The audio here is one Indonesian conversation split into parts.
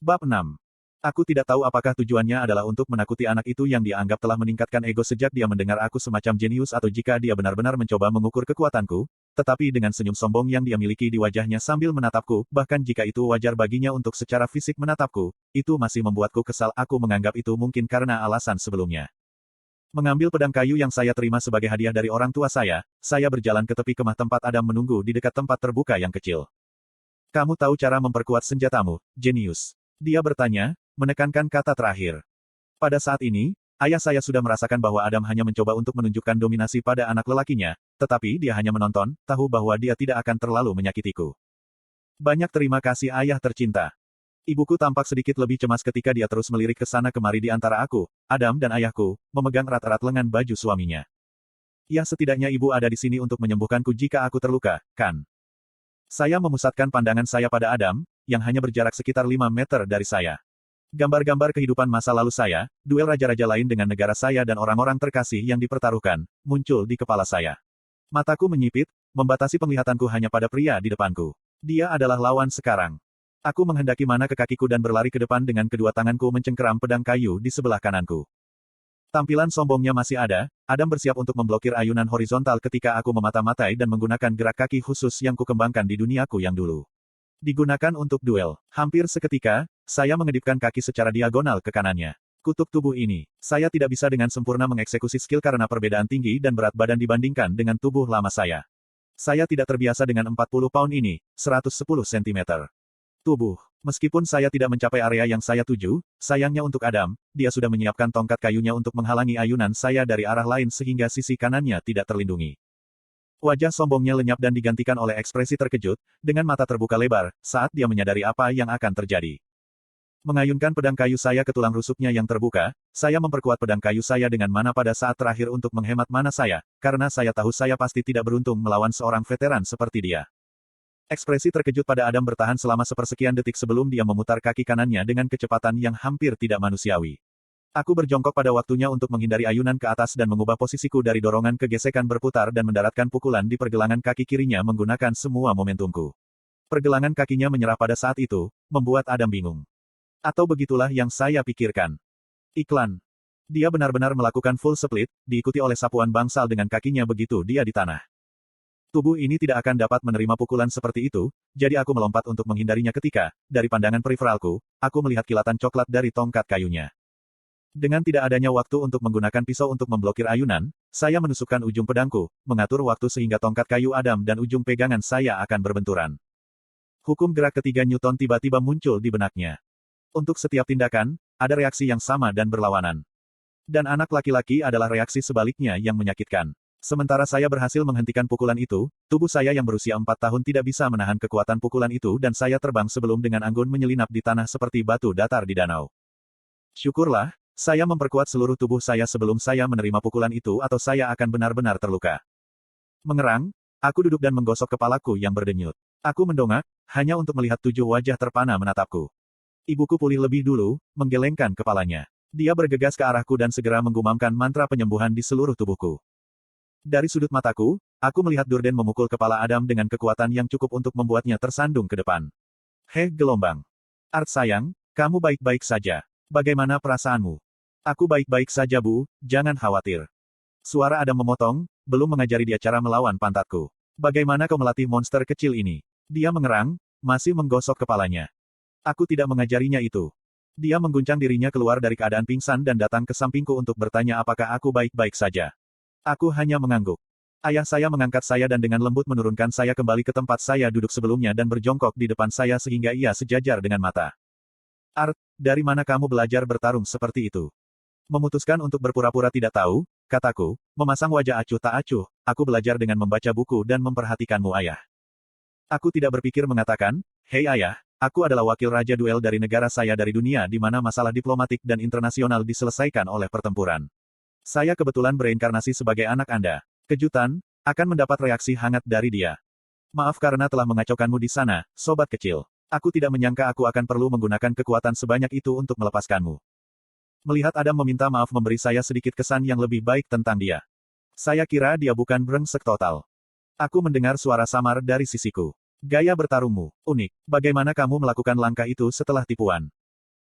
Bab 6. Aku tidak tahu apakah tujuannya adalah untuk menakuti anak itu yang dia anggap telah meningkatkan ego sejak dia mendengar aku semacam jenius atau jika dia benar-benar mencoba mengukur kekuatanku, tetapi dengan senyum sombong yang dia miliki di wajahnya sambil menatapku, bahkan jika itu wajar baginya untuk secara fisik menatapku, itu masih membuatku kesal. Aku menganggap itu mungkin karena alasan sebelumnya. Mengambil pedang kayu yang saya terima sebagai hadiah dari orang tua saya berjalan ke tepi kemah tempat Adam menunggu di dekat tempat terbuka yang kecil. Kamu tahu cara memperkuat senjatamu, jenius? Dia bertanya, menekankan kata terakhir. Pada saat ini, ayah saya sudah merasakan bahwa Adam hanya mencoba untuk menunjukkan dominasi pada anak lelakinya, tetapi dia hanya menonton, tahu bahwa dia tidak akan terlalu menyakitiku. Banyak terima kasih ayah tercinta. Ibuku tampak sedikit lebih cemas ketika dia terus melirik ke sana kemari di antara aku, Adam dan ayahku, memegang erat-erat lengan baju suaminya. Ya, setidaknya ibu ada di sini untuk menyembuhkanku jika aku terluka, kan? Saya memusatkan pandangan saya pada Adam, yang hanya berjarak sekitar 5 meter dari saya. Gambar-gambar kehidupan masa lalu saya, duel raja-raja lain dengan negara saya dan orang-orang terkasih yang dipertaruhkan, muncul di kepala saya. Mataku menyipit, membatasi penglihatanku hanya pada pria di depanku. Dia adalah lawan sekarang. Aku menghendaki mana ke kakiku dan berlari ke depan dengan kedua tanganku mencengkeram pedang kayu di sebelah kananku. Tampilan sombongnya masih ada, Adam bersiap untuk memblokir ayunan horizontal ketika aku memata-matai dan menggunakan gerak kaki khusus yang kukembangkan di duniaku yang dulu. Digunakan untuk duel. Hampir seketika, saya mengedipkan kaki secara diagonal ke kanannya. Kutuk tubuh ini. Saya tidak bisa dengan sempurna mengeksekusi skill karena perbedaan tinggi dan berat badan dibandingkan dengan tubuh lama saya. Saya tidak terbiasa dengan 40 pound ini, 110 cm. Tubuh. Meskipun saya tidak mencapai area yang saya tuju, sayangnya untuk Adam, dia sudah menyiapkan tongkat kayunya untuk menghalangi ayunan saya dari arah lain sehingga sisi kanannya tidak terlindungi. Wajah sombongnya lenyap dan digantikan oleh ekspresi terkejut, dengan mata terbuka lebar, saat dia menyadari apa yang akan terjadi. Mengayunkan pedang kayu saya ke tulang rusuknya yang terbuka, saya memperkuat pedang kayu saya dengan mana pada saat terakhir untuk menghemat mana saya, karena saya tahu saya pasti tidak beruntung melawan seorang veteran seperti dia. Ekspresi terkejut pada Adam bertahan selama sepersekian detik sebelum dia memutar kaki kanannya dengan kecepatan yang hampir tidak manusiawi. Aku berjongkok pada waktunya untuk menghindari ayunan ke atas dan mengubah posisiku dari dorongan ke gesekan berputar dan mendaratkan pukulan di pergelangan kaki kirinya menggunakan semua momentumku. Pergelangan kakinya menyerah pada saat itu, membuat Adam bingung. Atau begitulah yang saya pikirkan. Iklan. Dia benar-benar melakukan full split, diikuti oleh sapuan bangsal dengan kakinya begitu dia di tanah. Tubuh ini tidak akan dapat menerima pukulan seperti itu, jadi aku melompat untuk menghindarinya ketika, dari pandangan periferalku, aku melihat kilatan coklat dari tongkat kayunya. Dengan tidak adanya waktu untuk menggunakan pisau untuk memblokir ayunan, saya menusukkan ujung pedangku, mengatur waktu sehingga tongkat kayu Adam dan ujung pegangan saya akan berbenturan. Hukum gerak ketiga Newton tiba-tiba muncul di benaknya. Untuk setiap tindakan, ada reaksi yang sama dan berlawanan. Dan anak laki-laki adalah reaksi sebaliknya yang menyakitkan. Sementara saya berhasil menghentikan pukulan itu, tubuh saya yang berusia 4 tahun tidak bisa menahan kekuatan pukulan itu dan saya terbang sebelum dengan anggun menyelinap di tanah seperti batu datar di danau. Syukurlah, saya memperkuat seluruh tubuh saya sebelum saya menerima pukulan itu atau saya akan benar-benar terluka. Mengerang, aku duduk dan menggosok kepalaku yang berdenyut. Aku mendongak, hanya untuk melihat 7 wajah terpana menatapku. Ibuku pulih lebih dulu, menggelengkan kepalanya. Dia bergegas ke arahku dan segera menggumamkan mantra penyembuhan di seluruh tubuhku. Dari sudut mataku, aku melihat Durden memukul kepala Adam dengan kekuatan yang cukup untuk membuatnya tersandung ke depan. Heh, gelombang. Art sayang, kamu baik-baik saja. Bagaimana perasaanmu? Aku baik-baik saja Bu, jangan khawatir. Suara Adam memotong, belum mengajari dia cara melawan pantatku. Bagaimana kau melatih monster kecil ini? Dia mengerang, masih menggosok kepalanya. Aku tidak mengajarinya itu. Dia mengguncang dirinya keluar dari keadaan pingsan dan datang ke sampingku untuk bertanya apakah aku baik-baik saja. Aku hanya mengangguk. Ayah saya mengangkat saya dan dengan lembut menurunkan saya kembali ke tempat saya duduk sebelumnya dan berjongkok di depan saya sehingga ia sejajar dengan mata. Art, dari mana kamu belajar bertarung seperti itu? Memutuskan untuk berpura-pura tidak tahu, kataku, memasang wajah acuh tak acuh, aku belajar dengan membaca buku dan memperhatikanmu ayah. Aku tidak berpikir mengatakan, hei ayah, aku adalah wakil raja duel dari negara saya dari dunia di mana masalah diplomatik dan internasional diselesaikan oleh pertempuran. Saya kebetulan bereinkarnasi sebagai anak Anda. Kejutan, akan mendapat reaksi hangat dari dia. Maaf karena telah mengacaukanmu di sana, sobat kecil. Aku tidak menyangka aku akan perlu menggunakan kekuatan sebanyak itu untuk melepaskanmu. Melihat Adam meminta maaf memberi saya sedikit kesan yang lebih baik tentang dia. Saya kira dia bukan brengsek total. Aku mendengar suara samar dari sisiku. Gaya bertarungmu, unik. Bagaimana kamu melakukan langkah itu setelah tipuan?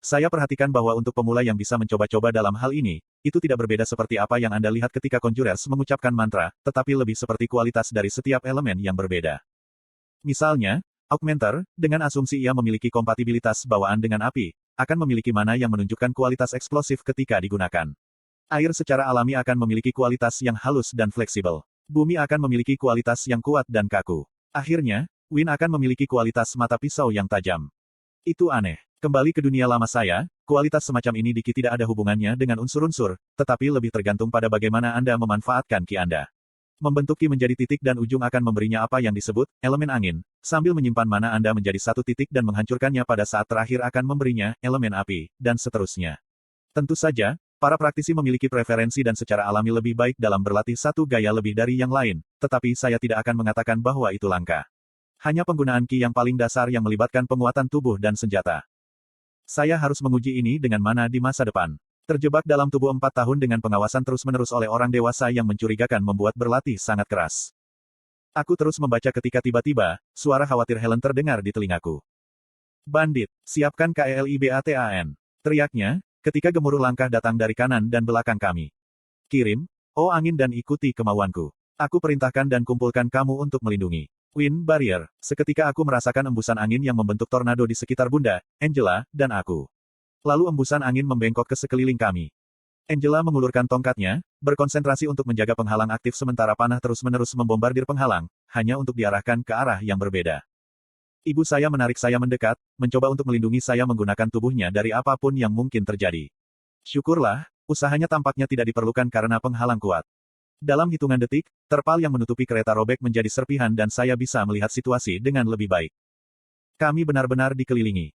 Saya perhatikan bahwa untuk pemula yang bisa mencoba-coba dalam hal ini, itu tidak berbeda seperti apa yang Anda lihat ketika Conjurers mengucapkan mantra, tetapi lebih seperti kualitas dari setiap elemen yang berbeda. Misalnya, Augmenter, dengan asumsi ia memiliki kompatibilitas bawaan dengan api, akan memiliki mana yang menunjukkan kualitas eksplosif ketika digunakan. Air secara alami akan memiliki kualitas yang halus dan fleksibel. Bumi akan memiliki kualitas yang kuat dan kaku. Akhirnya, Wind akan memiliki kualitas mata pisau yang tajam. Itu aneh. Kembali ke dunia lama saya, kualitas semacam ini dikit tidak ada hubungannya dengan unsur-unsur, tetapi lebih tergantung pada bagaimana Anda memanfaatkan ki Anda. Membentuk ki menjadi titik dan ujung akan memberinya apa yang disebut elemen angin, sambil menyimpan mana Anda menjadi satu titik dan menghancurkannya pada saat terakhir akan memberinya elemen api, dan seterusnya. Tentu saja, para praktisi memiliki preferensi dan secara alami lebih baik dalam berlatih satu gaya lebih dari yang lain, tetapi saya tidak akan mengatakan bahwa itu langka. Hanya penggunaan ki yang paling dasar yang melibatkan penguatan tubuh dan senjata. Saya harus menguji ini dengan mana di masa depan. Terjebak dalam tubuh 4 tahun dengan pengawasan terus-menerus oleh orang dewasa yang mencurigakan membuat berlatih sangat keras. Aku terus membaca ketika tiba-tiba, suara khawatir Helen terdengar di telingaku. Bandit, siapkan KELIBATAN. Teriaknya, ketika gemuruh langkah datang dari kanan dan belakang kami. Kirim, oh angin dan ikuti kemauanku. Aku perintahkan dan kumpulkan kamu untuk melindungi Wind Barrier. Seketika aku merasakan embusan angin yang membentuk tornado di sekitar Bunda, Angela, dan aku. Lalu embusan angin membengkok ke sekeliling kami. Angela mengulurkan tongkatnya, berkonsentrasi untuk menjaga penghalang aktif sementara panah terus-menerus membombardir penghalang, hanya untuk diarahkan ke arah yang berbeda. Ibu saya menarik saya mendekat, mencoba untuk melindungi saya menggunakan tubuhnya dari apapun yang mungkin terjadi. Syukurlah, usahanya tampaknya tidak diperlukan karena penghalang kuat. Dalam hitungan detik, terpal yang menutupi kereta robek menjadi serpihan dan saya bisa melihat situasi dengan lebih baik. Kami benar-benar dikelilingi.